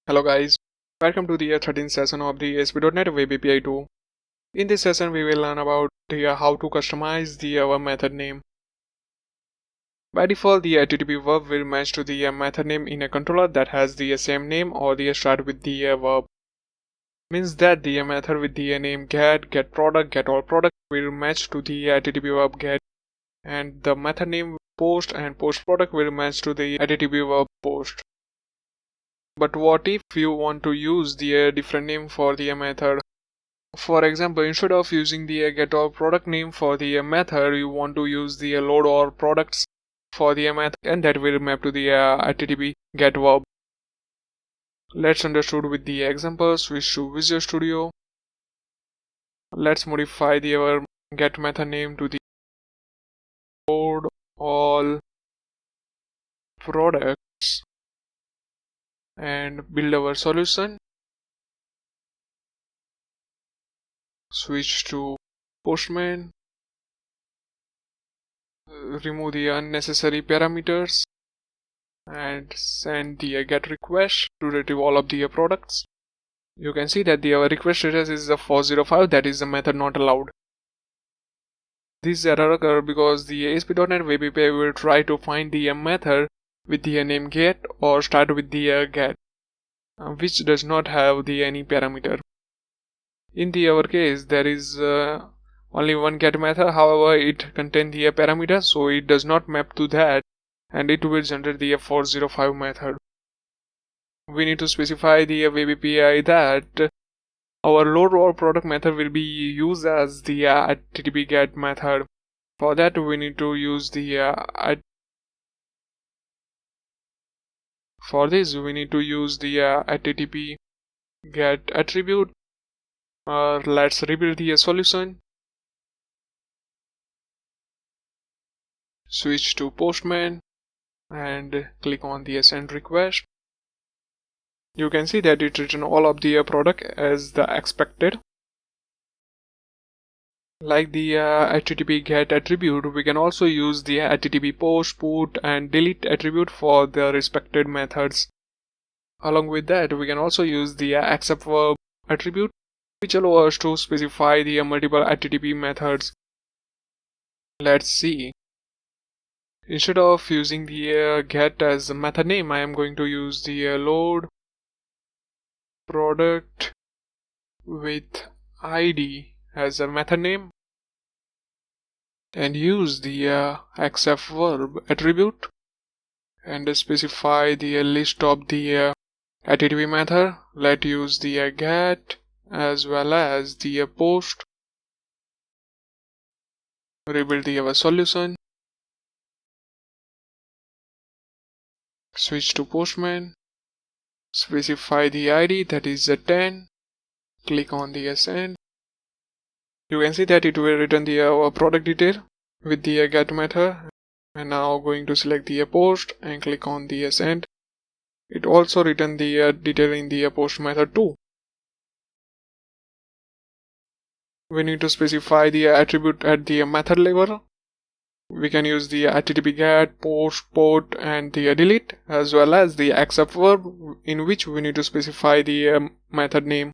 Hello guys, welcome to the 13th session of the ASP.NET Web API 2. In this session we will learn about how to customize the our method name. By default the HTTP verb will match to the method name in a controller that has the same name or the start with the verb. Means that the method with the name getProduct, getAllProduct will match to the HTTP verb get, and the method name post and postProduct will match to the HTTP verb post. But what if you want to use the different name for the method? For example, instead of using the getAllProduct name for the method, you want to use the loadAllProducts for the method, and that will map to the HTTP get verb. Let's understood with the example. Switch to Visual Studio. Let's modify our get method name to the loadAllProducts and build our solution. Switch to Postman. Remove the unnecessary parameters and send the get request to retrieve all of the products. You can see that our request status is the 405, that is the method not allowed. This error occurs because the ASP.NET Web API will try to find the method with the name get or start with the get, which does not have any parameter. In our case, there is only one get method, however it contains the parameter, so it does not map to that and it will generate the 405 method. We need to specify the Web API that our loadAllProduct method will be used as the HTTP get method. For that we need to use the HTTP get attribute. Let's rebuild the solution. Switch to Postman and click on the send request. You can see that it returns all of the product as the expected. Like the HTTP get attribute, we can also use the HTTP post, put and delete attribute for the respected methods. Along with that, we can also use the accept verb attribute, which allows us to specify the multiple HTTP methods. Let's see. Instead of using the get as a method name, I am going to use the load product with ID as a method name and use the accept verb attribute and specify the list of the HTTP method. Let's use the get as well as the post. Rebuild our solution. Switch to Postman. Specify the ID, that is the 10. Click on the send. You can see that it will return the product detail with the get method. And now going to select the post and click on the send. It also return the detail in the post method too. We need to specify the attribute at the method level. We can use the HTTP get, post, put and the delete, as well as the accept verb, in which we need to specify the method name.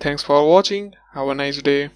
Thanks for watching. Have a nice day.